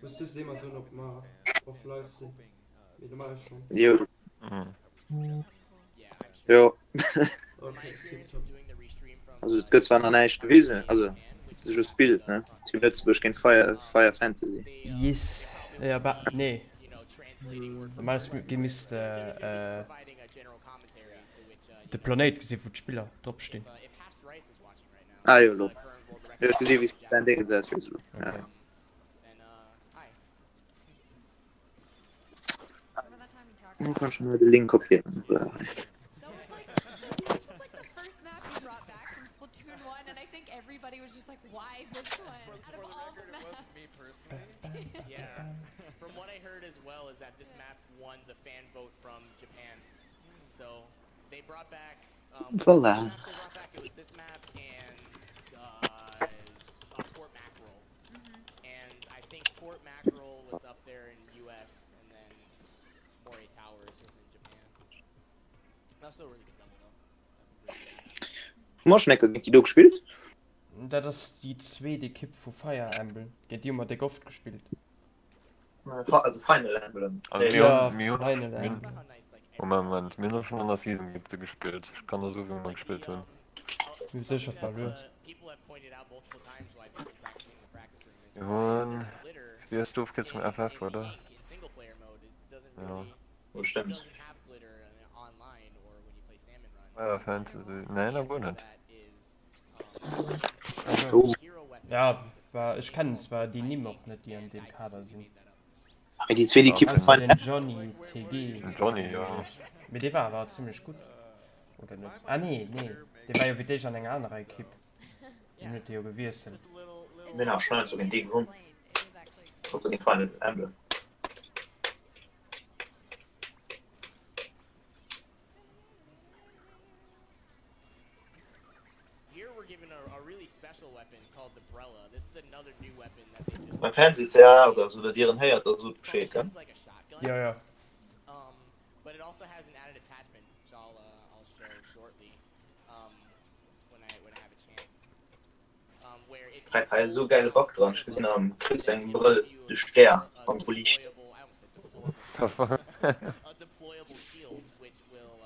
Das ist immer so, ob man auf live sind. Wie du machst schon. Jo. Ja. Ja. Okay, tipptopp. Also es gibt zwar noch nicht gewesen, also das ist das Bild, ne? Die Letztburg gegen Fire Fantasy. Yes. Ja, aber nee. Normales gemisst der Planet gesehen, wo die Spieler draufstehen. Ah, ja, lo. Ja, ich gesehen, wie es dein Ding gesetzt wird. Ja. Okay. Du kannst schon mal den Link kopieren. That was like the first map you brought back from Splatoon 1, and I think everybody was just like, why this one? Out of all the maps. Me personally. Yeah. From what I heard as well is that this map won the fan vote from Japan. So they brought back. Voila. They brought back. It was this map and Port Mackerel. And I think Port Mackerel was up there in U.S. and then Moray Towers was in Japan. That's still a really good double though. Moschnecke, gegen die du gespielt? Das ist die zweite Kipp von Fire Emblem. Die hat die immer der oft gespielt. Also Final Emblem. Also Ja, mir Final Emblem. Moment, mir noch schon an der Season gibt es gespielt. Ich kann da so viel mal gespielt haben. Wie sicher verloren. Und wie hast du aufgehört zum FF, oder? Ja. Oh, stimmt. Ja, Fantasy. Nein, da wohl nicht. Oh. Ja, ich kann zwar die nie noch nicht, die an dem Kader sind. Die zwei, die Ja, kippen Also von den Johnny, TG. Johnny, ja. Mit dem war ziemlich gut. Oder nicht? Ah, nee. Der war ja wie dich an einer anderen Kipp. Mit dir gewesen. Den auch schon so gegen die rum. Also den Final Emblem. Here we're given a really special weapon called the Brella. This is another new weapon that they just. Beim Fernsehen ja, oder so, deren her, das so steht, gell? It's like a shotgun. Ja. But it also has an added attachment, which I'll show shortly. When I have a chance. Where it. Ich habe so geile Bock dran. Ich gesehen am Chris ein Brill, der Stern vom Police. A deployable shield, which will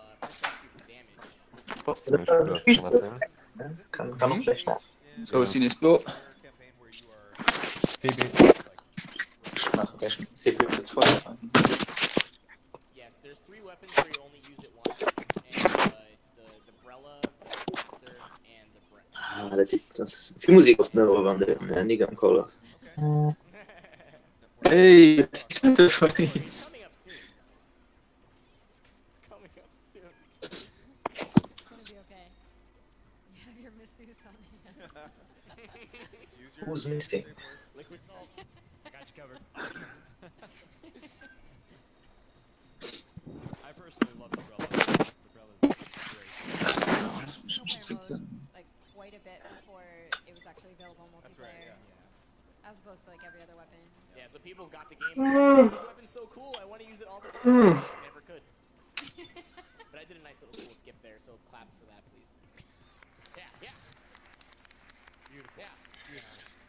protect you from damage. Kann man vielleicht noch. So, Sinistro. Phoebe. Ich mache gleich ein CPU 2. Yes, there's 3 weapons where you only use it once, and it's the Brella, the Blaster, and the Brella. Ah, das ist viel Musik auf der Oberwand, der Nigga am Call of. Hey, das war nicht. It's coming up soon. It's gonna be okay. You have your masseuse on hand. Who's missing? Liquid salt. Got you covered. I personally love the Brella. The Brella's great. Single player mode, like quite a bit before it was actually available in multiplayer. As opposed to like every other weapon. Yeah, so people got the game. This weapon's so cool. I want to use it all the time. Never could. But I did a nice little cool skip there, so clap for that, please. Yeah. Beautiful. Yeah.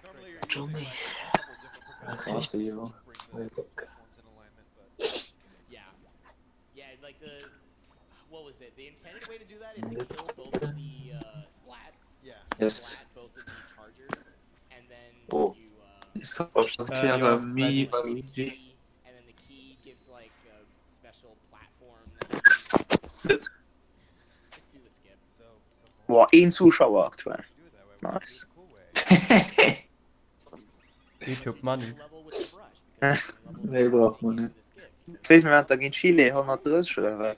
Normally you're Johnny. using like a couple different I'll see you. platforms in alignment, but Yeah, like what was it? The intended way to do that is to kill both of the splat. yeah. Yes. Splat both of the chargers, and then Oh. you Ich kann auch schon erklären, wie bei mir. key, and then the key gives like a special platform that you just do the skip. So Boah, ein Zuschauer aktuell. do it that way. Nice. Cool way. YouTube Money. Level with the brush because you can level Nee, braucht man nicht. the skip. 5 Minuten gegen Chile, 130 oder was?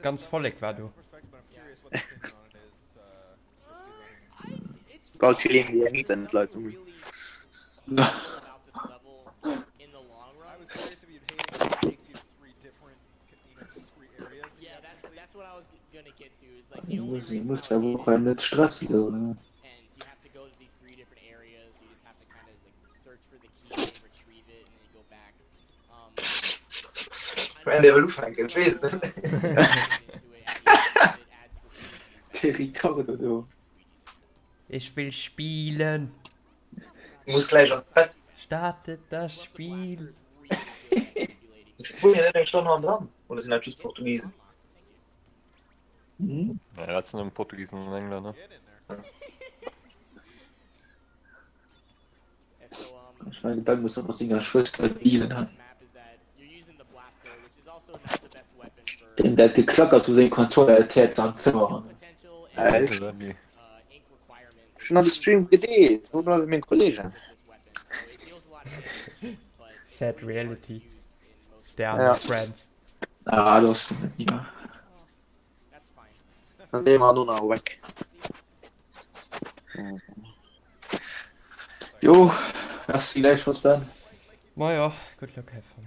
Ganz vollig war du. Perspective, but I'm curious what the opinion on it is. It's Bald Chile in die Internet, Leute. really about this level in the long I run. was curious if you'd hate it because it takes you to 3 different, discrete areas. Yeah, that's what I was gonna get to. Is like the only Ich reason muss I ja hate wohl it, nicht stressig, oder? and you have to go to these 3 different areas. You just have to kind of like search for the key and retrieve it, and then you go back. Wenn der Lufthansa gewesen. Der Ricardo, du. Ich will spielen. Ich muss gleich ans Bett. Startet das Spiel. Ich bin ja nicht schon dran. Oder sind halt just Portugiesen? Mhm. Ja, das sind Portugiesen und Engländer. Get in there. And so, Ich meine, dann muss man seiner Schwester dealen this haben. map is that you're using the blaster, which is also not the best weapon for Denn der geklackert zu seinen Controller erzählt am Zimmer. potential Ja, and echt? Rally. ink requirement. Schon an den Stream gedreht. Wo bleibt mein Kollege? This weapon, so it deals a lot of damage, but Sad reality. used in most. Der Ja. arme Friends. Ah, das ja. That's fine. Dann nehmen wir nur noch weg. Jo, hast du gleich was Ben? Naja, good luck, have fun.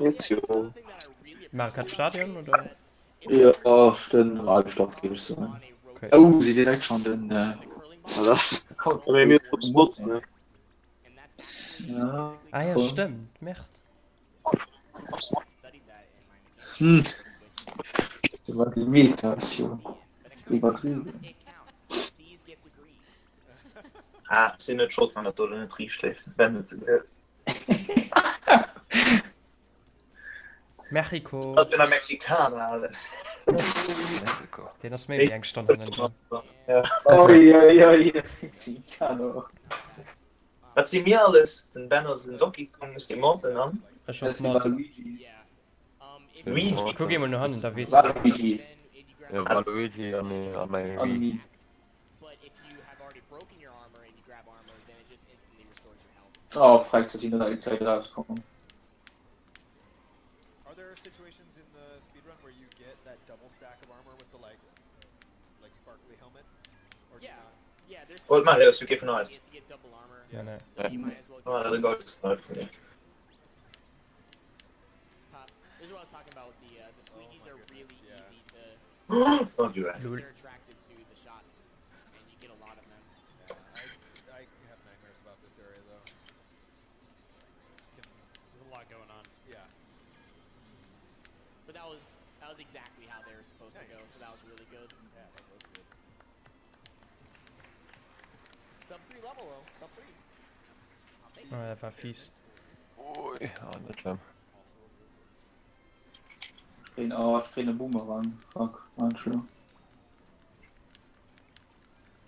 Ist jo. Something that I really Mark hat Stadion oder? Ja, den Radstoff gebe ich so. on a road Okay. Oh, sie direkt schon den curling ball, Oder? Aber mir aufs Putzen, ne? and that's actually Ja. Ah ja, Voll. stimmt. Merkt. studied that in my mechanics, Hm. Das war die Meditation. but Übertrieben. it counts. C's get degrees. Ah, sind nicht schuld, wenn er dort nicht riecht schlecht. Wenn nicht so gut. Mexiko. Ich bin ein Mexikaner, Alter. Mexiko. Den hast du mir gestanden. Ja. Oh, ja. Chicano. Was sind mir alles? Den Banners, den Donkey Kong, ist die Mountain an? Ich Das hab war mal. Luigi. Yeah. If Wie? you Guck mal noch an, da wisst War du. Luigi. then and you grab Ja, war Luigi an meine Wii. Anni. but if you have already broken your armor and you grab armor, then it just instantly restores your health. Oh, fragt, dass ich in der Zeit rauskommen. Are there situations in the speedrun where you get that double stack of armor with the like sparkly helmet? Or do you Yeah. not? Yeah, there's Wollt mal, das ist okay von you uns. get to get double armor. Ja, ne. So you might as well Ah, der Gold ist neu für dich. pop. This is what I was talking about with the squeakies are really yeah. easy to Don't do that. Lul. they're attracted to the shots and you get a lot of them. Yeah, I have nightmares about this area though. There's a lot going on. Yeah. But that was exactly how they were supposed to go, so that was really good. Yeah, that was good. Sub 3 level though, sub 3. I'll take it. Oh, der war fies. Ui, ja, nicht schlimm. Ich krieg einen Boomerang. Fuck, mein Schlimm.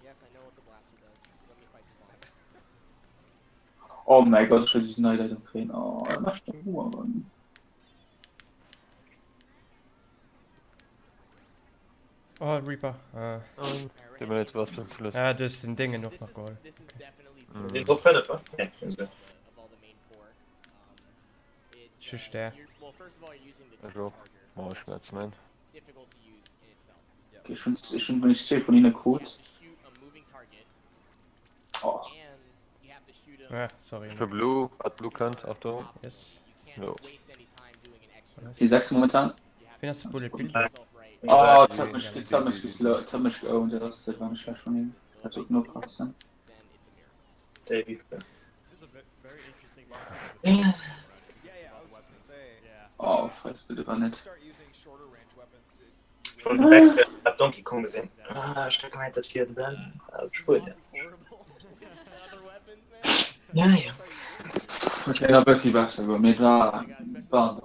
Yes, I know what the blaster does. Just let me fight the ball. Oh mein Gott, ich will diesen Neider kriegen. Oh, er macht einen Boomerang. Oh, Reaper. Der mir jetzt was plötzlich. Ja, das ist den Dingen noch This nach is, Goal. this is definitely Mhm. Sind Top 5, wa? Ja, sind sie. of all the main four. Schuss der. Well, first of all, you're using the Also, charger. mach ich mir jetzt mein. Difficult to use in itself. Okay, ich bin nicht safe von ihnen You gut. have to shoot a moving target, Oh, and you have to shoot him. Ja, sorry. Für Blue, hat Blue kennt, Achtung. Yes. You can't No. waste any time doing an extra. die sagst du momentan? You have Wen hast du Bullet Bill? to yourself right. Oh, jetzt hat mich geowned, das war nicht schlecht von ihm. Das wird nur krass sein. Then it's a miracle. David. This is a very interesting boss. Ja. Yeah, I was just gonna say. Yeah. Oh, frech, bitte gar If you nicht. start using shorter range weapons, you Schon will- Backspin, hab Donkey Kong gesehen. Ah, ich denke mal, das vierte Band. Ah, This schwul, boss ja. is horrible. Other weapons, man. Ja, ja. Ich bin aber wirklich wachsen, aber mir war. Yeah, it's hard.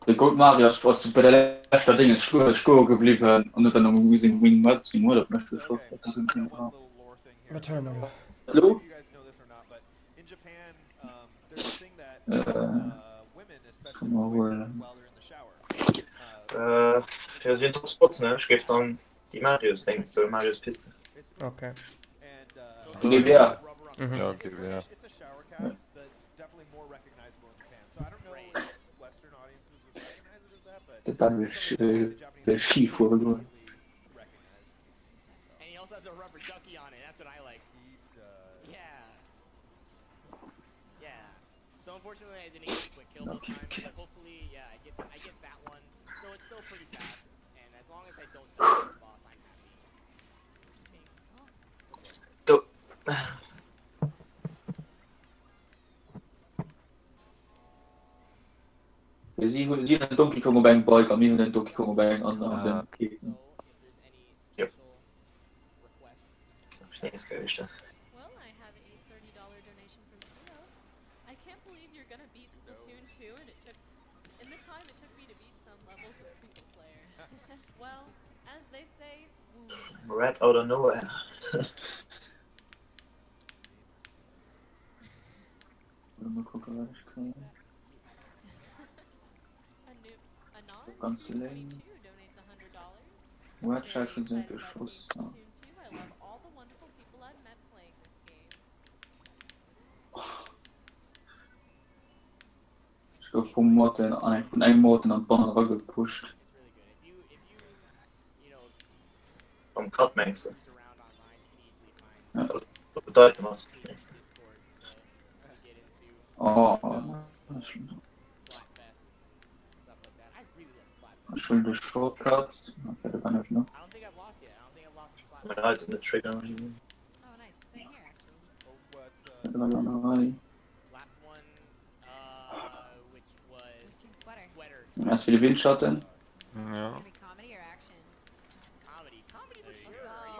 Der Gold Mario ist bei der letzten Ding ist Stur geblieben und dann noch using Wing Magazine, oder? Möchtest du schon? Okay, one little lore thing here. Maternal. I don't know Hallo? if you guys know this or not, but in Japan, there's a thing that women especially Come on, do where- while they're in the shower. Ja, sind Top Spots, ne? Ich gebe dann die Marios, denke ich, so Marios Piste. Basically, Okay. and So it's Gib like her. rubber on Mhm. Ja, it's, okay, ja. it's a shower cap that's definitely more recognizable in Japan. So I don't know if Western audiences would recognize it as that, but Der Ball wird schief vorgegangen. recognized. And he also has a rubber ducky on it. That's what I like. Yeah. Yeah. So unfortunately, I didn't get a quick kill both Okay, times, okay. but hopefully, yeah, I get that one. So it's still pretty fast, and as long as I don't die this boss, I'm happy. Go. Sie haben Donkey Kong Bang Bike, und wir haben den Donkey Kong Bang an Ah. den So Käfen. if there's any Yep. special requests, Schneesgewichte. Well, I can't believe you're gonna beat Splatoon 2 and it took, in the time it took me to beat some levels of single player. Well, as they say, woo. Red out of nowhere. Mal gucken, was ich kriege. Ganz lame. Webchat sind geschossen. Ich glaube, von einem Mod an Banner gepusht. Vom Cut meinst du? Ja. Das bedeutet was? Oh, ich will die Shortcuts. Okay, da kann ich noch. Mein Alter mit Trigger. Oh, nice. Same here, actually. Da war noch rein. Team Sweater. Erst für die Windschatten. Ja. Gonna be comedy or action?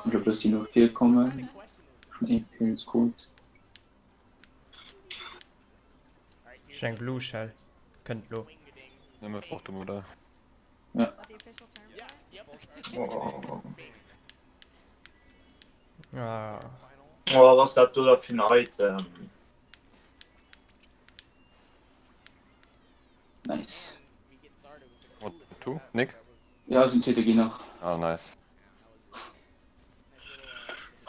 Ich glaube, dass die noch 4 kommen. Schon EP ist gut. Schenk Blue Shell. Könnt Blue. Nimm es doch, oder? Is that the official term for it? Ah. Oh, was habt du da für heute? Nice. Und du, Nick? Ja, sind CTG noch. Ah, nice.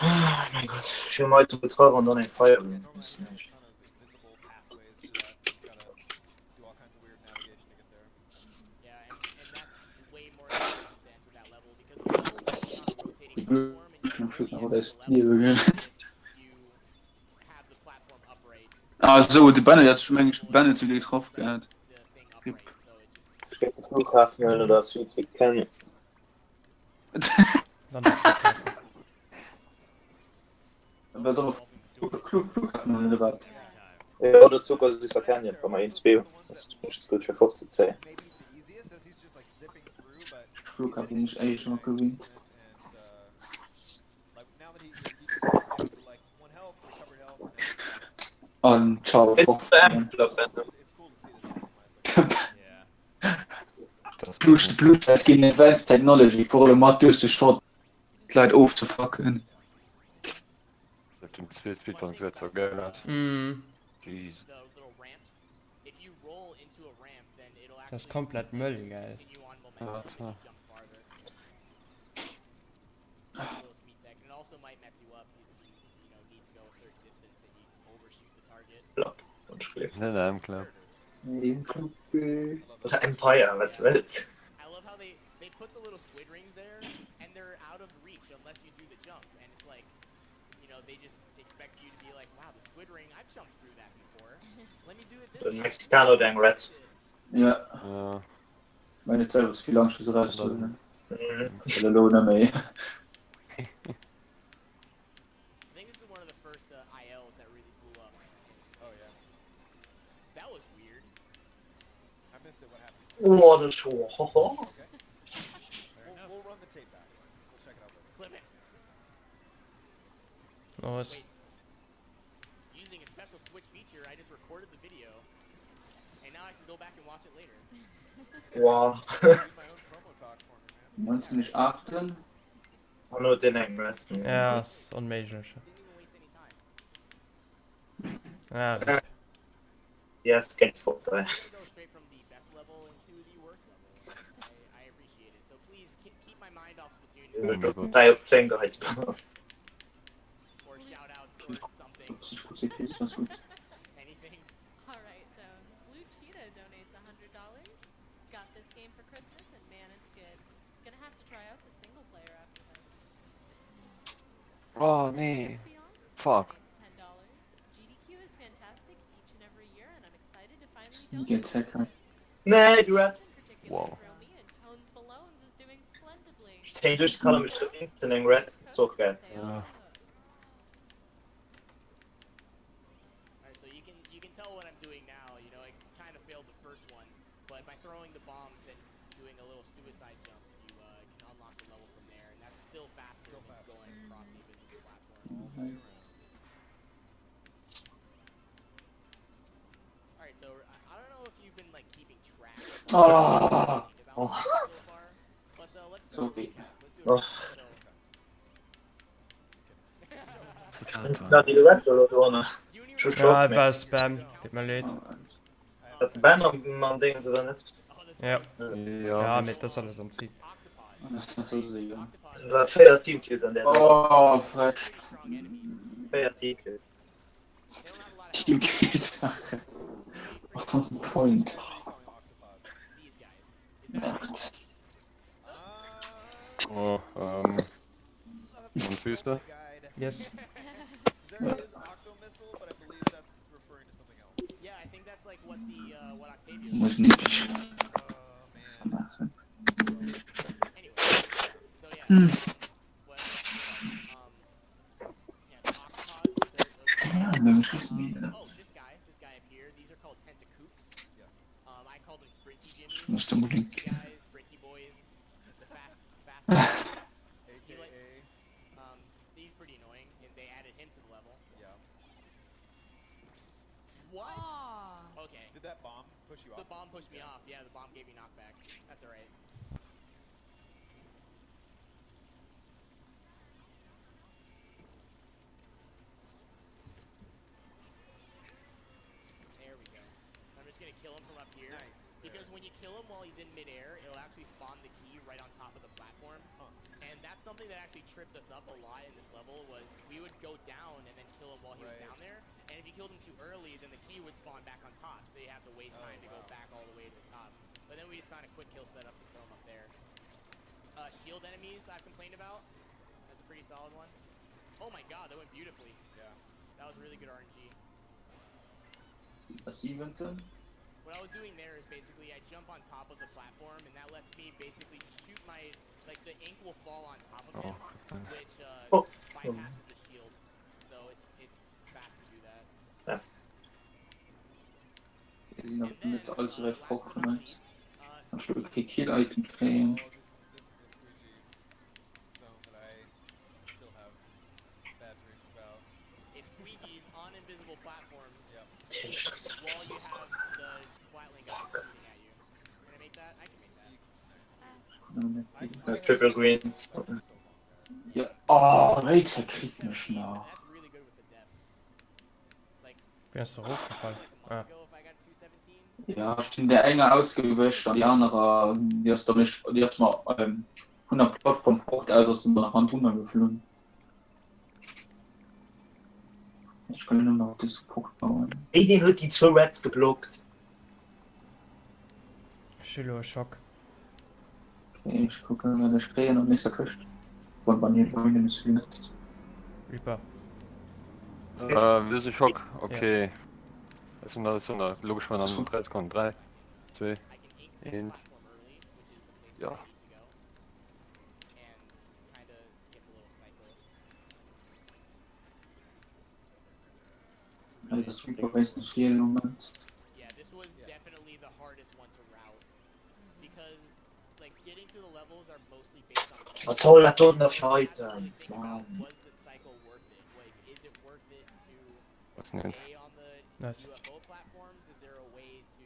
Oh mein Gott, für heute Betreuer und dann ein Feuer. Ton of invisible pathways to that. You've gotta do all kinds of weird navigation to get there. Yeah, and that's way more expensive to enter that level because the level's on a rotating Die platform Blöden and führt you noch really das have Tier. you have the platform upright, Ah, so, die Banner, jetzt schon manchmal Banner zu dir drauf gehabt. the thing upright, so it just Ich gebe den Flughafen hin oder Sweets wie Canyon. Dann der Flughafen. Aber so auf Flughafen und dabei. Ja, oder Zucker süßer Canyon, wenn man ins B. Das ist nicht gut für 15 C. Maybe the easiest as he's just like zipping through, but Flughafen ist eigentlich noch gewinnt. like now that he just goes down to like 1 health, recovered health, and Und ciao, It's fuck. the Club, it's cool to see this optimized. Das Blut, es geht in Advanced Technology, vor allem mal durch die Shot Leute aufzufucken. dem Speedbump wird so geil aus. Mm, Jeez. the little ramps. If you roll into a ramp, then it'll das ist actually komplett Müll, geil. continue on Ja, momentum das if you war. jump farther. It's a little speed tech, and it also might mess you up if you need to go a certain distance and you overshoot the target. Und schläft. Nein, klar. Oder Empire, was willst I love how they put the little squid rings there, and they're out of reach unless you do the jump. And it's like, they just expect you to be like, wow, the squid ring, I've jumped through that before. Let me do it this du? time. Mexicano, den Red. Ja, Ja. meine Zeit ist viel Angst, das reißt zu. Mhm. Oder Lohne mehr. I think this is one of the first ILs that really blew up. Oh yeah, That was weird. I missed it. What happened? Oh, das ist hoch. We'll run the tape back. We'll check it out later. Clip it. Los. Using a special Switch feature, I just recorded the video, and now I can go back and watch it later. Wow. Do my own promo talk for me, man. 1918. Und nur den Red. Ja, ist unmöglich. Didn't even waste any time. Ja, Ja, es geht vorbei. I'm gonna go straight from the best level into the worst level. I appreciate it. So please keep my mind off Splatoon. 3 auf 10 gehalten. Or shout outs or something. Das ist gut, das ist ganz gut. Anything. Alright, Tones. Blue Cheetah donates $100. Got this game for Christmas, and man, it's good. Gonna have to try out the single player after this. Oh, nee. Beyond Fuck. donates $10. GDQ is fantastic each and every year, and I'm excited to finally Sneak donate. Attacker. Nee, die Red. Wow. Tones Ballones is doing splendidly. Change durch kann mit Verdienst in den Red. So geil. Ja. Alright, so you can tell what I'm doing now. I kind of failed the first one, but by throwing the bombs and doing a little suicide jump, you can unlock the level from there, and that's still faster than going across the invisible platforms. we've been like keeping track Ah. of Oh. so far. But let's So let's big. do Oh. it. Ja, die Rap oder so, ne? Schon Ja, schock einfach mich. Spam. Tut mir leid. Hat die Band am Ding oder nicht? Ja. Ja, Ja, mit das alles am Ziel. Das ist so sicher. Das war fair Teamkills an der Oh, fuck. Fair Teamkills. Teamkills. On point. Oh, Füße. Yes. There is Octo Missile, but I believe that's referring to something else. Yeah, I think that's like what the what Octavius. Muss nicht. Man. Anyway, so yeah. What? Yeah, the octopods. Ja, dann schießen wir. Oh, this guy up here. These are called Tentacooks. Yes. I called them Sprinty Jimmies. Musst du unbedingt. Guys, Sprinty boys, the fast. He like, AKA. he's pretty annoying, and they added him to the level. Yeah. What? Aw. Okay. Did that bomb push you The off? bomb pushed me off. Yeah, the bomb gave me knockback. That's alright. There we go. I'm just gonna kill him from up here. Nice. Because when you kill him while he's in midair, it'll actually spawn the key right on top of the platform. And that's something that actually tripped us up a lot in this level was we would go down and then kill him while he was down there. And if you killed him too early, then the key would spawn back on top. So you have to waste time to go back all the way to the top. But then we just found a quick kill setup to kill him up there. Shield enemies I've complained about. That's a pretty solid one. Oh my god, that went beautifully. Yeah. That was really good RNG. Was Eventon? What I was doing there is basically I jump on top of the platform and that lets me basically shoot my, like the ink will fall on top of him, which bypasses the shields. So it's fast to do that. Das. Die sind noch nicht allzu weit vorgekommen. Least, Dann schon wirklich Kill-Item kriegen. Well, this is the squeegee zone that I still have bad dreams about. It's squeegees on invisible platforms Yep. while you have the splatling guys shooting at you. Can I make that? I can make that. Triple Greens. Ja. Oh, Raider kriegt mich noch. That's really good with the depth. Like, Wer ist doch hochgefallen? like a month ago, if I got 217. Ja, ich bin der enge ausgewischt und die andere, die hast doch nicht, die hat mal 100 Plot von Fruchtalter sind nach Hand runtergeflogen. Ich kann nur noch das Punkt bauen. Ey, den hat die 2 Rats geblockt. Schiller Schock. Okay, ich gucke, wer das kriegen und nichts erkriegt. Von bei mir Freunde ist nicht. Reaper. Diese Schock, okay. Das ist so eine logisch von anderen 3 Sekunden. 3, 2, I can ink this 1. platform early, which is a place Ja. where I need to go. And kinda skip a little cycle. Also das Reaper weiß nicht viel im Moment. Yeah, this was definitely the hardest one to route. Because, like, getting to the levels are mostly based on cycle. Was soll das tun auf You have heute? to really think about, Mann. was the cycle worth it? Like, is it worth it to Was denn? stay on the Nice. UFO platforms? Is there a way to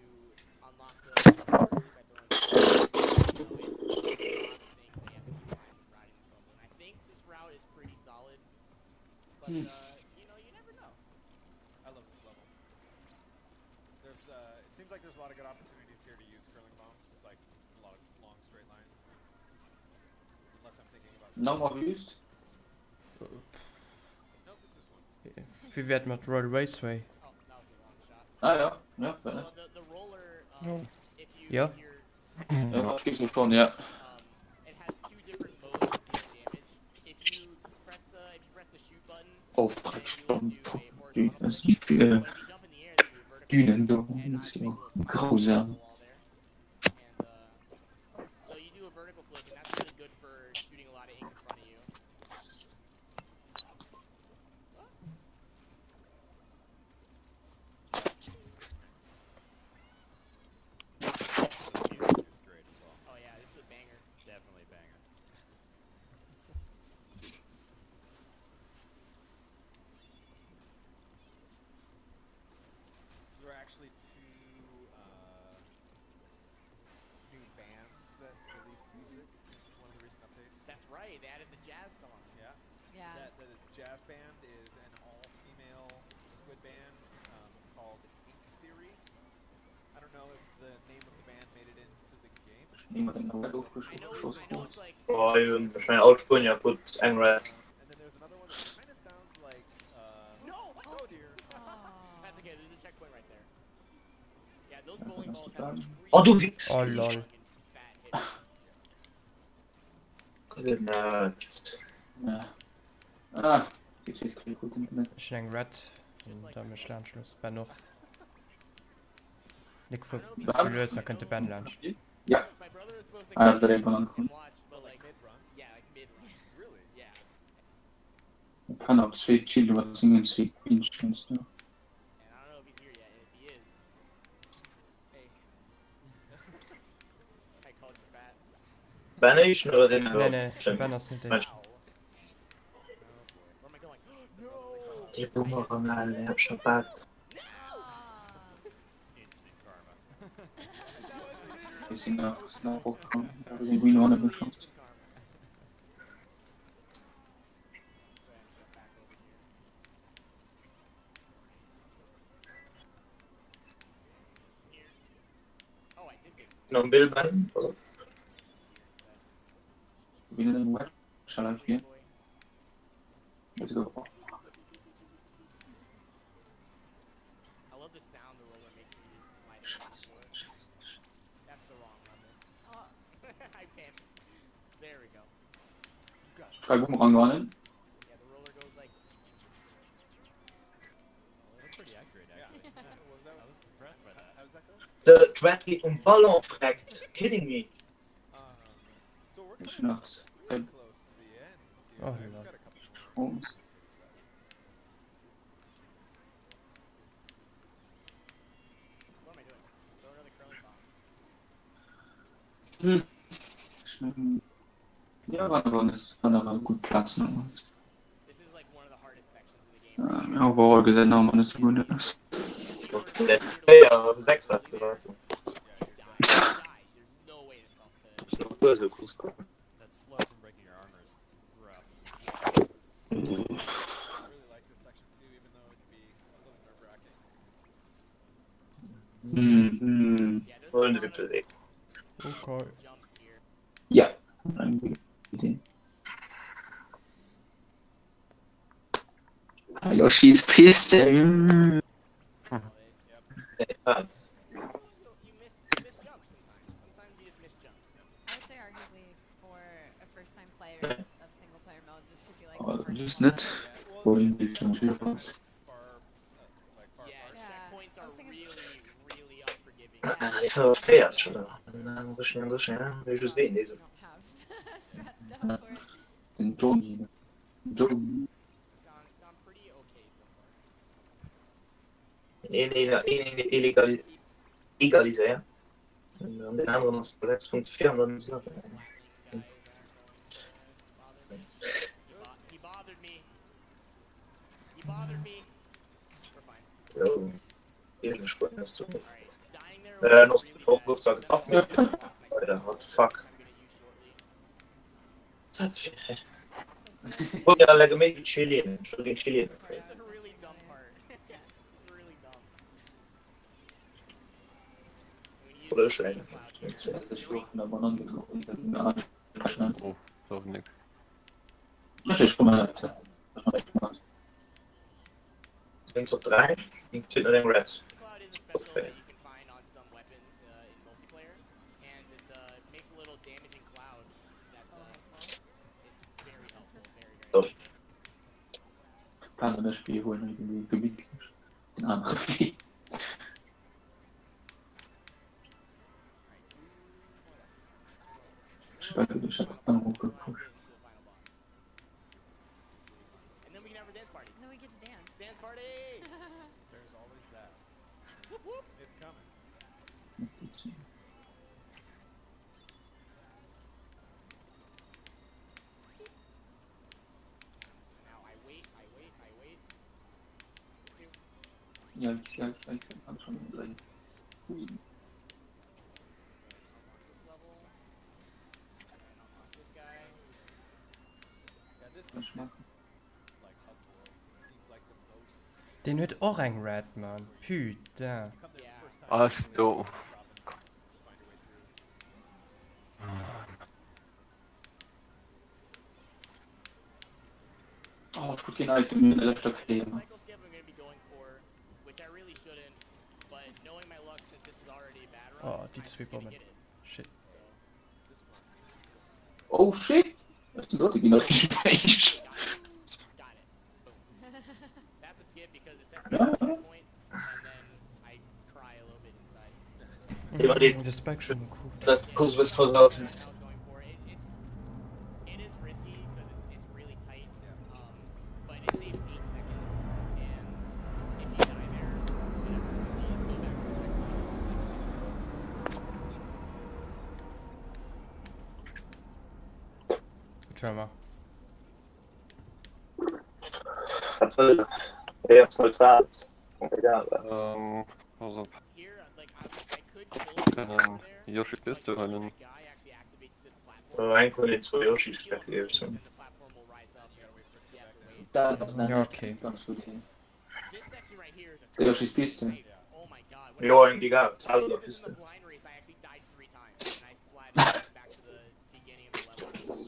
unlock the by throwing it's a lot of things that you have to keep in mind when routing this level. And I think this route is pretty solid. But you know, you never know. I love this level. There's it seems like there's a lot of good opportunities here to use curling bombs, like a lot of long straight lines. Unless I'm thinking about Nochmal wüst. Nope, it's this one. Wie wird mit Road Raceway? Oh, that was the wrong shot. Ah ja, ja, So fair. the roller, if you Yeah. if you're Ja, ich gib's mir schon, ja. it has two different modes of dealing damage. If you press the shoot button, Oh, then fuck, you will stimmt. do a Die, horizontal das jump. ist viele But if you jump in the air, then you do a vertical Dünen da. jump, and Das ist I ja make a little grausam. wall there. And so you do a vertical flip, and that's really good for shooting a lot of ink in front of you. The music is great as well. Oh yeah, this is a banger. Definitely a banger. So there are actually two music. One of the recent updates. That's right. They added the jazz song. Yeah. Yeah. That the jazz band is an all-female squid band called Ink Theory. I don't know if the name of the band made it into the game. Niemand in der Welt I know aufgeschossen. it's like. Oh, wahrscheinlich outspulen ja gut Angrat. And then there's another one that kind of sounds like. No! What? Oh dear. That's okay. There's a checkpoint right there. Yeah, those bowling balls have. Oh, du Wichs! Oh lol. Fat hit Good. Ja. Ah, jetzt ist es gut Internet. Ich eng Red und dann ist Lernschluss. Ben noch. Nick für Löser könnte Ben lernen. Ja. My brother is supposed to Ah, come der and eben angekommen. watch, but like Mid-run. yeah, like mid run. Really? Yeah. Ich kann auch zwei Chili was singen, zwei Instruments. And Ne? I don't know if he's here yet. And if he is, hey. I called you fat. Ben ist nur den. Nee, Ben ist nicht Mensch. der. Wow. Where am I going? No! Die Bumerang alle, ich hab schon bad. Instant karma. Wir sind nach hochgekommen. Da habe ich irgendwie noch eine Chance. Oh, I did get Noch ein Bild, Ben? Wieder den Web. Shall I here? Let's go. I love the sound the roller makes when you just slide it back and forth. That's the wrong level. Oh, I panicked. There we go. Drei Bumerang gewonnen. Yeah, the roller goes like. That's pretty accurate, actually. What was that? I was impressed by that. How does that go? Der Dread geht Ballon fragt. Kidding me. So we're Ist kind of noch really close to the end here. Oh, We've no. got a couple more. oh, What am I doing? Throw another curling bomb. ja, war aber gut Platz noch. This is like one of the hardest sections of the game. Ja, overall gesehen haben wir eine Sekunde. Ja, 6 hat sie, Leute. Die. There's no way to solve to. Ich noch böse Kuss kommen. That slow from breaking your armor is rough. I really like this section too, even though it can be a little nerve-wracking. Yeah, there's a Wollen lot wir of bitte. Okay. jumps here. Ja, eine gute Idee. Yoshi's pissed. Ja. You miss jumps sometimes. Sometimes you just miss jumps. I would say arguably for a first-time player of single-player mode, this could be like Oh, the hardest das ist one nett. ever. Wohin die schon viel was. Far, like far Yeah, Yeah, checkpoints I are was thinking- really unforgiving. Yeah. Ich habe Players schon. Dann muss ich mir das schnell. Ich muss wen You diese. don't have strats down for it. Den Johnny. Johnny. It's gone pretty okay so far. Egalisieren. Und den anderen ist 6.4 und dann ist noch. He bothered me. He bothered me. We're fine. So. Hier Sport hast du. Alright. Dying there. Noch Vorwurf zwar getroffen. Alter, what the fuck. I'm gonna use shortly. Was hat für. Oh ja, like make Chilien. Schon gegen Chilien. This is a really dumb part. It's really dumb. When you use Oder the schön. cloud, Das ist schon von der Bananen gekommen. Ja, Oh, doch nix. das ist schon mal. Sind so 3. Links hinter den Reds. Cloud is a special that you can find on some weapons in multiplayer, and it makes a little damaging cloud. That's it's very helpful, very So. Kann das Spiel holen in dem Gebiet. Den anderen Spiel. Ich habe Anruf gepusht. And then we can have our dance party. And then we get to dance. Dance party! There's always that. Whoop whoop. It's coming. Now I wait. Ja, ich habe schon gleich. Unlock this level. nicht machen. like hub world. It seems like the most. Den hört auch ein Red, Mann. Putain. Come there the first time. Ah, you so. stop and find your way through. Oh, ich guck ihn halt in der letzten Krise. Cycle skip I'm gonna be going for, which I really shouldn't, but knowing my luck since this is already a bad run, Oh, die I'm just zwei gonna Bomben. get it. Shit. So, Oh shit! Das ist ein Leute, die noch Gespräch. got it. Boom. That's a skip because it sets me Ja, up ja. at a point, and then I cry a little bit inside. Ja, die- Das Bike schon gut. Der Kurs ist versaut. That's what I was going for. It is risky because it's really tight, but it saves 8 seconds, and if you die there, whatever, you just go back to the checkpoint. Drama. Hat voll. Ja, ist neutral. Egal. Pass auf. Here, like I could kill Können him there. Yoshi Piste The einen. guy actually activates this platform. Ein von den zwei Yoshis Kill him, gegeben. and the platform will rise up. You have to wait. Da, das ist Ja, okay. ganz okay. This section right here is a Der Yoshi's Piste. oh my god. Ja, eigentlich gar. When I Teil did der this in Piste. the blind race, I actually died 3 times, and I splatted back to the beginning of the level.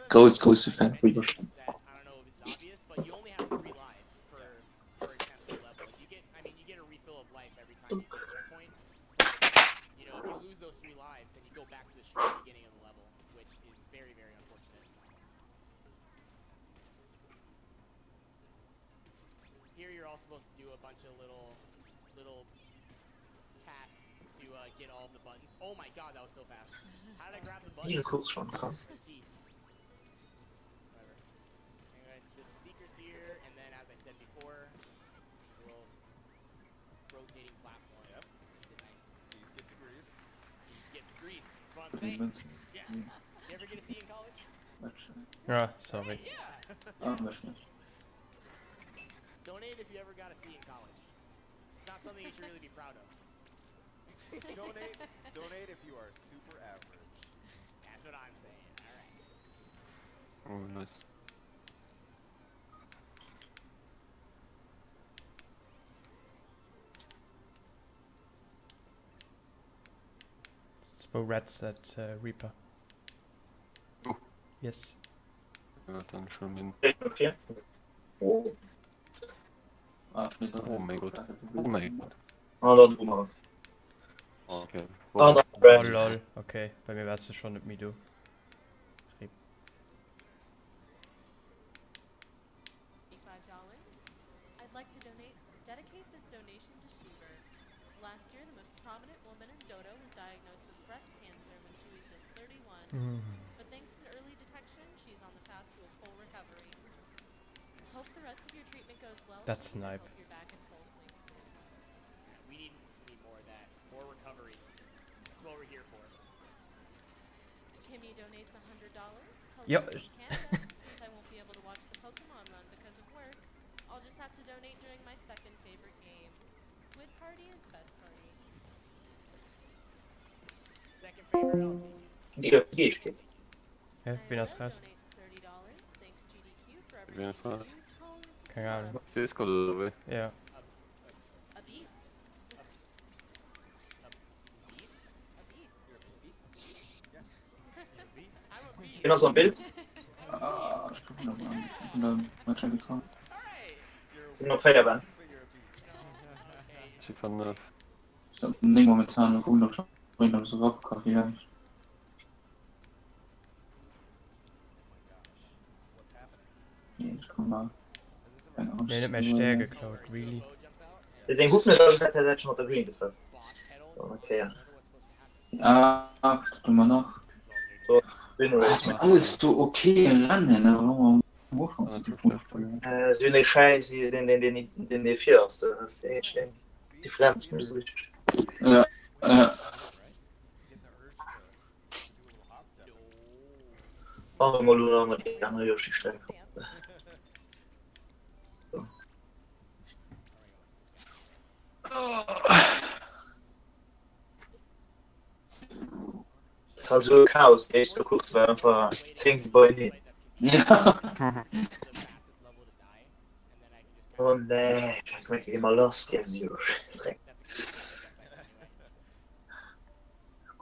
Große Fan von Yoshi. That, I don't know if it's obvious, but you only have 3 lives per attempt to level. You get, I mean, you get a refill of life every time you hit a checkpoint. You know, if you lose those 3 lives, then you go back to the straight beginning of the level, which is very, very unfortunate. Here, you're all supposed to do a bunch of little tasks to get all of the buttons. Oh my god, that was so fast. How did I grab the button? Die Kurs schon krass. Key. Whatever. Anyway, switch speakers here, and then as I said before, a little rotating platform. Yep. Makes it nice. C's get degrees. So you get degrees. That's what I'm saying. Yes. You ever get a C in college? Ah, sorry. Yeah. Ah, weiß nicht. Donate if you ever got a C in college. It's not something you should really be proud of. Donate if you are super average. That's what I'm saying. All right. Oh, nice. Zwei Reds at Reaper. Oh. Yes. Ja, dann schon hin. Okay. Ah, nee, da- Oh mein Gott. Oh mein Gott. Andere Boomerang. Okay. Andere Oh Brand. lol. Okay, bei mir wärst du schon mit mir, du. Riep. $85. I'd like to dedicate this donation to Schubert. Last year, the most prominent woman in Dodo was diagnosed with breast cancer when she was just 31. But thanks to early detection, she's on the path to a full recovery. Hope the rest of your treatment goes well. That's and I snipe. hope you're back in full swing soon. We need more of that. More recovery. That's what we're here for. Timmy donates $100. Ja. Hello from Canada. Since I won't be able to watch the Pokemon run because of work, I'll just have to donate during my second favorite game. Squid Party is best party. Second favorite, I'll take it. Die ich geht. Ja, bin das Nyla raus? donates $30. Thanks GDQ for Bin everything das you raus? do. Tons. Keine Ahnung. Fisk oder dabei? Ja. A beast. Beast? A beast. I'm a beast. Hier noch so ein Bild. Ah, ich guck noch mal an. Und dann hat schon gekommen. Alright. Sind noch Feuerbahn. Sie van der. Ich hab ein Ding momentan noch gut noch schon. Bringt noch so Kaffee, ja. What's happening? Nee, ich komm mal. Keine Ahnung. Nee, nicht mehr Stärke geklaut, really. Deswegen guck mir, dass ich der Seite schon unter Green getroffen. Boss pedal. Okay, ja. Ah, guck mal nach. So, Win Das Race. ist mir alles so okay ran, ne? Warum? Wovon ist die Punkte verloren? So eine Scheiße, den die Vierste. Das ist echt schlimm. Die Franz müssen richtig. Ja, Machen wir mal noch die andere Yoshi-Strecke. Das ist halt so Chaos, der ist so kurz, weil einfach 10 Beine Ja. Oh nee, ich möchte immer Lost im Zero.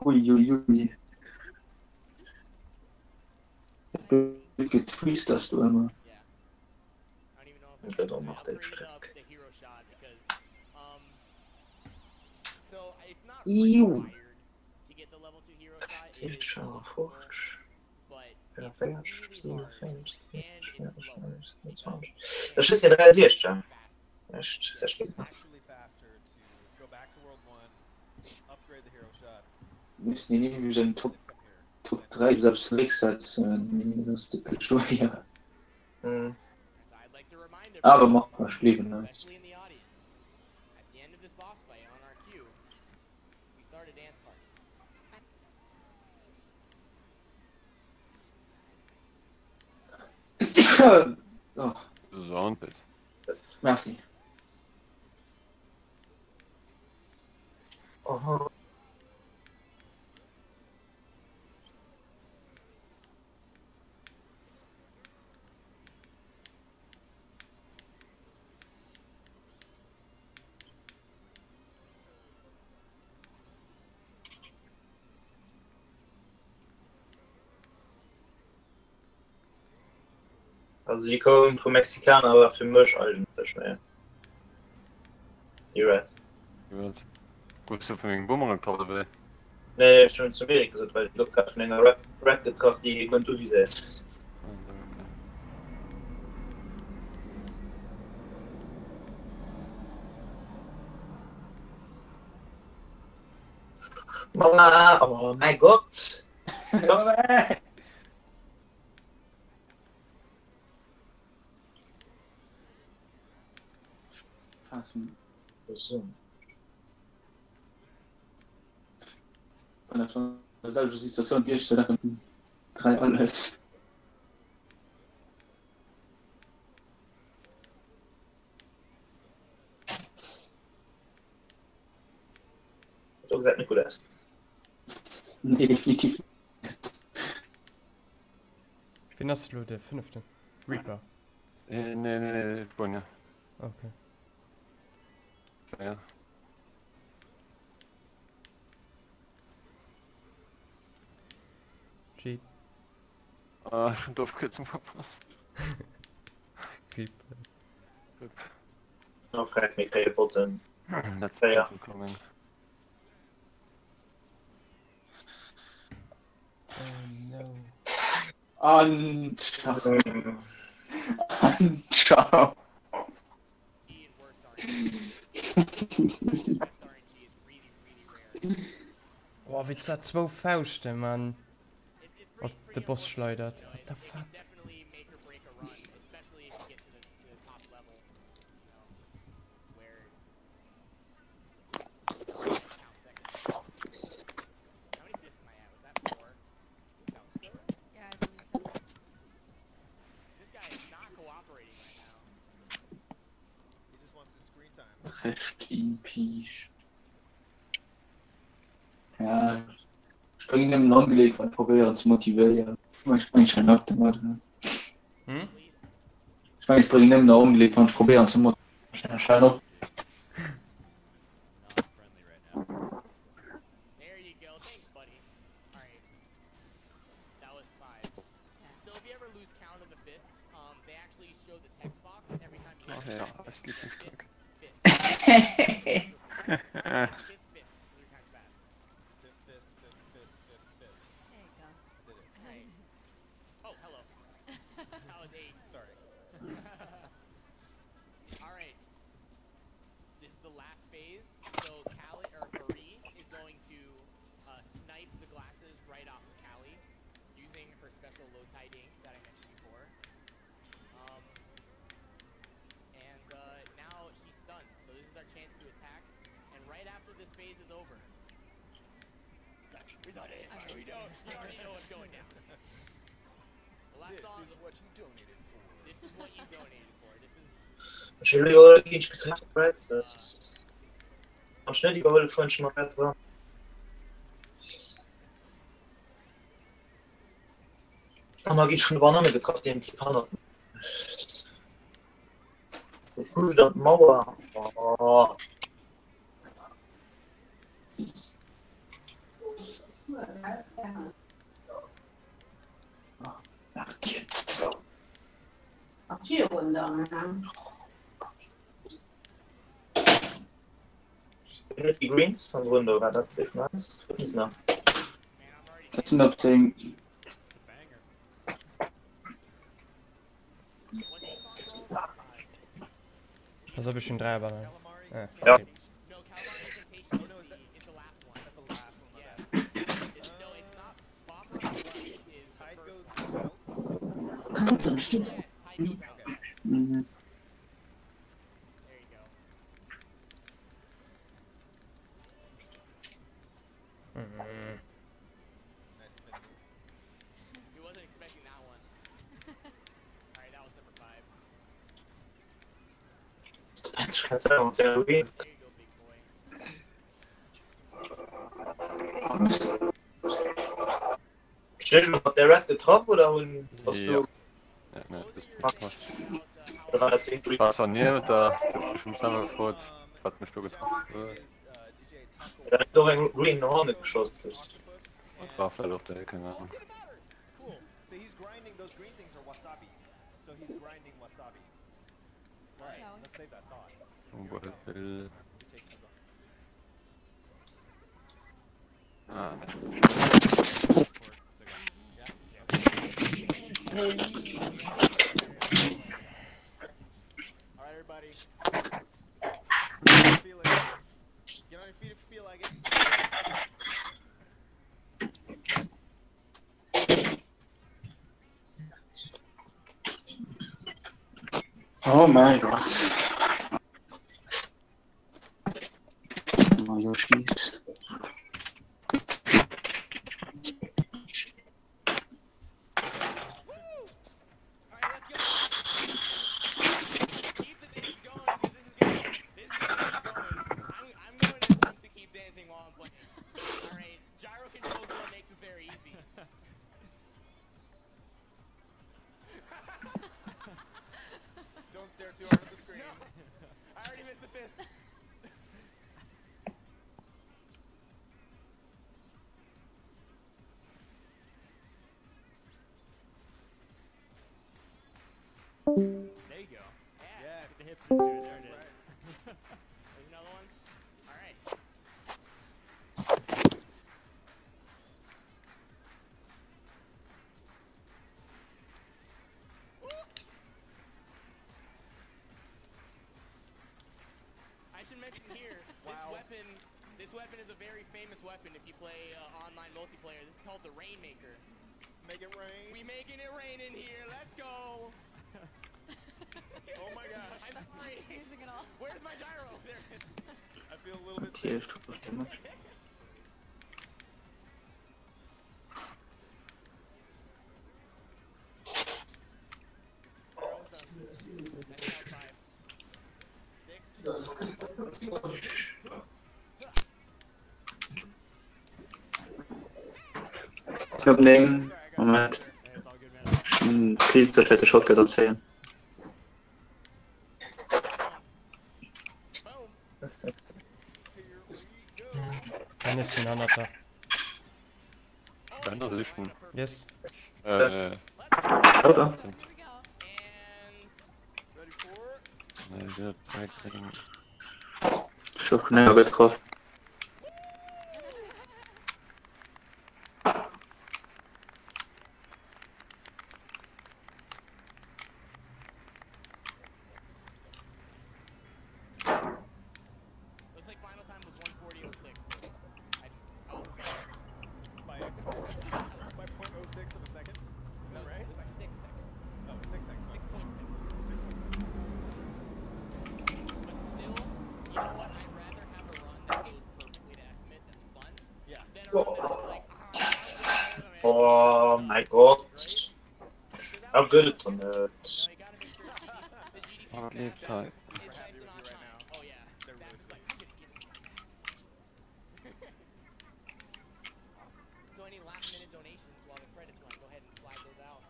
Uiuiui. Getweest hast du immer. Ich werde auch noch den Streck. Iu. Zielt schon furcht. Ja, 27, 27. Das ist ja 30, ja. Echt, das stimmt. Actually faster to go back to World 1, upgrade the hero shot, Wissen die nicht, wie wir den come here. Top 3 selbst wegsetzen? Das ist die Schwer. Hm. Aber mach mal Spielen, ne? Oh, Soundbit. merci. Aha. Also die kommen vom Mexikaner, aber für mich eigentlich mehr. You're right. Gut. Gehst du von wegen Bumerang drauf dabei? Nee, schon zu wenig gesagt, weil ich gerade von einer Rap getracht, die man du diese ist. Mama, oh mein Gott! So. Von der selben Situation wie ich, da können 3 alles. So gesagt, nicht gut ist. Nee, definitiv nicht. Wen hast du der 5. Reaper? Nee, Bonja. Okay. Ja. Cheat. Ah, schon Dorfkürzung verpasst. Reaper. Dann fragt mich keine Botten. Letzte Ja. zu kommen. Oh no. Ciao. Ciao. Boah, wie hat 2 Fauste, Mann. Und der Boss schleudert. What the fuck? Yeah, I believe so. This guy is not cooperating right now. He just wants his screen time. Rest in Peace. Ja, ich bringe ihm noch gelegt, weil ich probiere zu motivieren. Ich bringe schon ab, der Mann. Hm? Ich bringe ihm noch umgelegt, weil ich probiere zu motivieren. Schein ab. Not friendly right now. There you go. Thanks, buddy. Alright. That was 5. So if you ever lose count of the fists, they actually show the text box every time you Ach ja, als Lieblingsstück. fist. Fifth fist. 3 times fast. Fifth fist, fifth fist, fifth fist. There you go. Did it. Right. Oh, hello. That was 8. Sorry. Alright. This is the last phase. So Callie or Marie is going to snipe the glasses right off of Callie using her special low tie dink that I mentioned before. And now she's stunned. So this is our chance to attack. And right after this phase is over. We already know what's going down. The last This song. is what you donated for. This is what you donated for. This is. Ich will die Gage getroffen, Brett. Das ist. Am schnell die Überholte von schon mal Brett war. Aber geht schon Banane getroffen, den Titan. Mauer. Oh. Die Greens von Runde war das safe nice. Ist noch. That's not saying. It's a banger. Was habe ich schon 3 Bananen? Calamari? Ja. Ja. No, Calamari Incantation is the last one. That's the last one. Yeah. My bad. No, it's not. Bomber on the left is the Tide first goes one. out. Yes, Tide goes out. Mhm. There you go. Nice mid move. He wasn't expecting that one. Alright, that was number 5. Jetzt kannst du uns ja Green. There you go, big boy. Stimmt, hat der Red getroffen oder hast Ja. du Ja, ne, das What passt. was your take about oder war das den Green? Was von mir, da bestimmt sammeln fort, hat mich nur Is getroffen. DJ Taco Da ist doch ein Green Horn geschossen. Octopus, Das war vielleicht auf der Ecke, ne? Didn't matter. Cool. So he's grinding those green things are wasabi. So he's grinding wasabi. Right. Shall we? Let's save that thought. Beutel. We take these off. Ah, Alright, everybody. Feel it. Get on your feet if you feel like it. Oh my god. Oh, Yoshis. Alright, let's go. Keep the dance going, because this is gonna keep going. I'm going to attempt to keep dancing while I'm playing. Alright, gyro controls will make this very easy. Don't stare too hard at the screen. I already missed the fist. There you go. Yeah. Yes. Get the hips into it. There it is. There's another one. Alright. I should mention here, Wow. this weapon is a very famous weapon if you play online multiplayer. This is called the Rainmaker. Make it rain. We making it rain in here. Let's go. Oh my gosh. I'm sorry. Using it all. Where's my gyro? There it is. I feel a little bit Hier sick. ist das Thema. We're almost done. That's about 5. 6. Ich hab den. Moment. Hey, it's all good, man. Ein Pilzerstätte Shotgun erzählen. Boom. Here we go. Dann ist ein anderer. Kann das richten. Yes. Oder? Here we go. And Ready for? Ne, der zeigt den. Schon schneller getroffen. looks like final time was 1:40:06. I was By 0.06 of a second. Is that right? By 6 seconds. Oh, 6 seconds. 6.7. 6.7. But still, you know what? I'd rather have a run that goes perfectly to estimate that's fun Yeah. than a run that's just like, Oh mein Gott. How good it's on that. No, you gotta make sure the GDP Oh, staff leave is time. nice and on time. Oh yeah, They're staff really is like, I'm gonna get this. So any last minute donations while the credits run, go ahead and flag those out.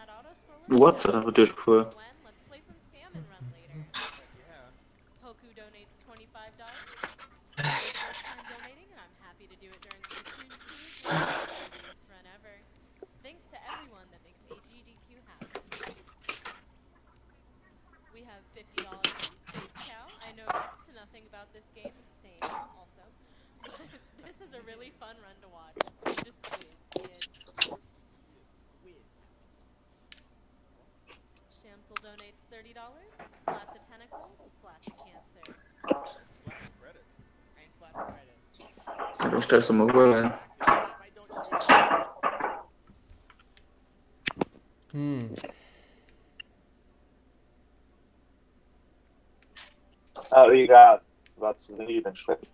at Autosport What? Das wird durchgeführt. Gwen, let's play some salmon run later. Yeah. Poku donates $25. It's his first time donating, and I'm happy to do it during Splatoon 2's easiest run ever. Thanks to everyone that makes AGDQ happen. We have $50 from Space Cow. I know next to nothing about this game. Same, also. But this is a really fun run to watch. You just squid, kid. Squid. Shamsel donates $30. Splat the tentacles, splat the cancer. Splat the credits. And splat the credits. Da stellst du mal rein. If I don't shoot, Ah, egal. War zu reden, schrecklich.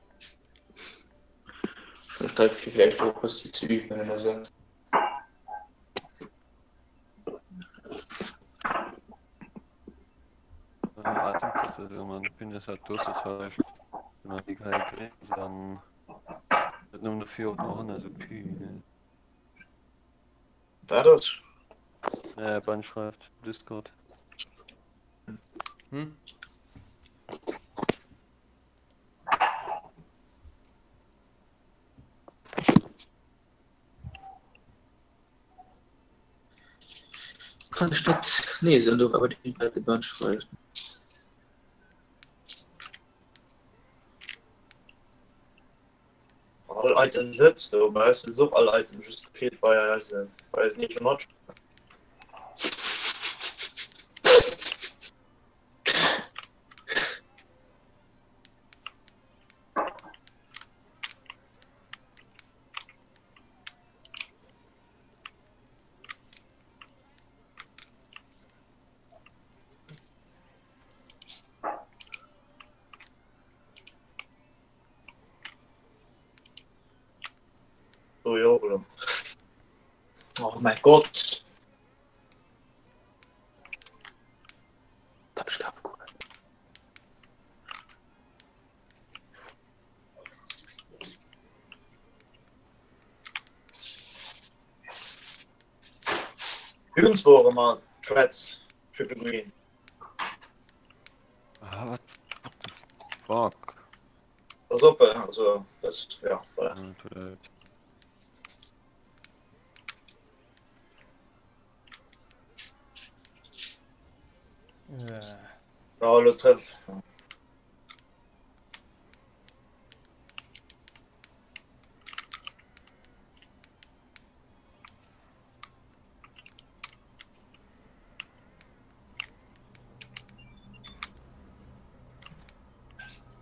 Vielleicht Fokus zu üben, wenn er sagt. Atemkürze, also man bin jetzt halt durchgetäuscht. Wenn man die keine kriegt, dann wird nur 4 Wochen, also Kühe. War das? Band schreibt, Discord. Hm? Kann ich nicht lesen, doch, aber die alte Band schreibt. All Items sitzt, aber es sind so alle Items just gefehlt, weil es nicht gemacht. So, ja, oder? Oh mein Gott! Das ist gut. Übrigens mal Threads für die Green. What the fuck? Also, das, ja, voilà. Ja, alles trifft.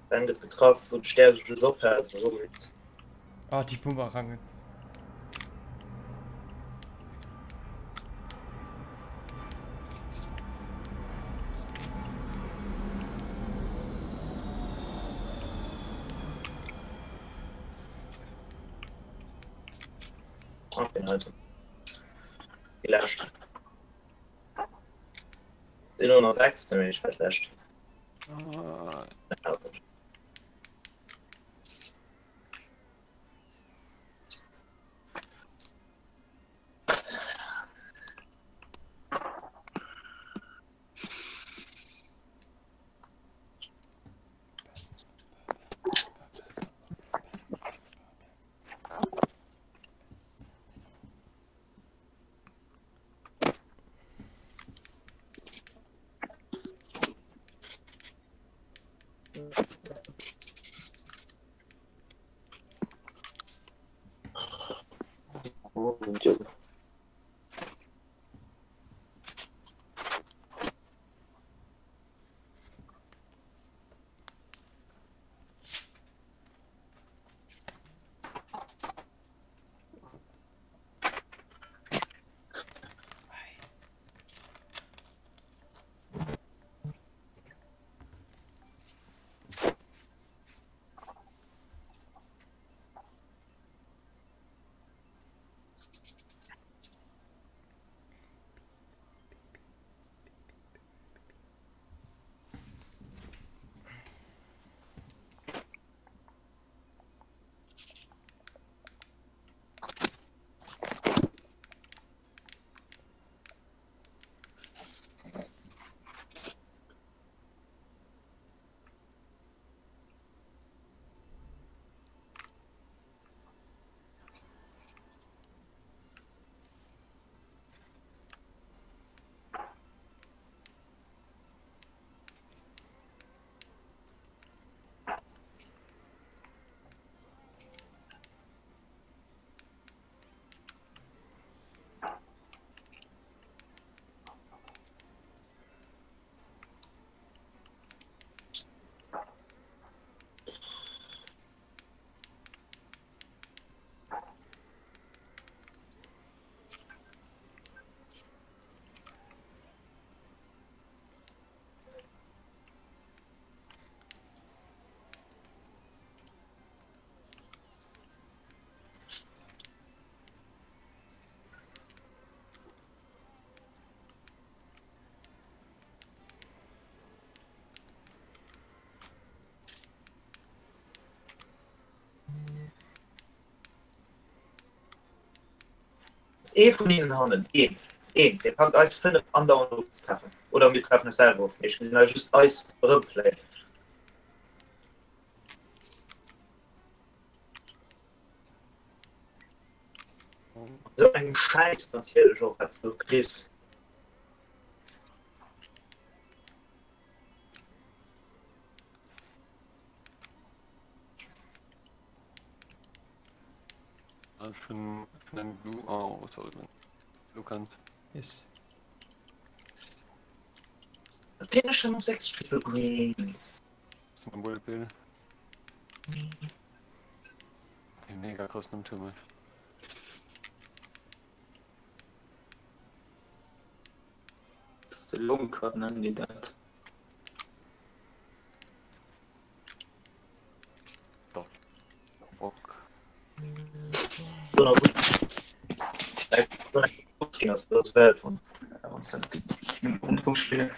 Wenn das betrifft, wird sterben schon so per so mit. Ah, die Bumerange. Okay, halt. Gelöscht. Sind nur noch 6, nämlich ich verlöscht. Ja, gut. Oh, Joke. von ihnen handeln der kann als 5 anderen treffen oder wir treffen es selber auf nicht sind just Eis vielleicht so ein Scheiß natürlich auch als du kriegst schon du aus du kannst Ist. den schon um 6 Triple Greens Symbol mega kosten Türme Lungenkarten an die dat Bock das Welt von Spiel